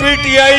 PTI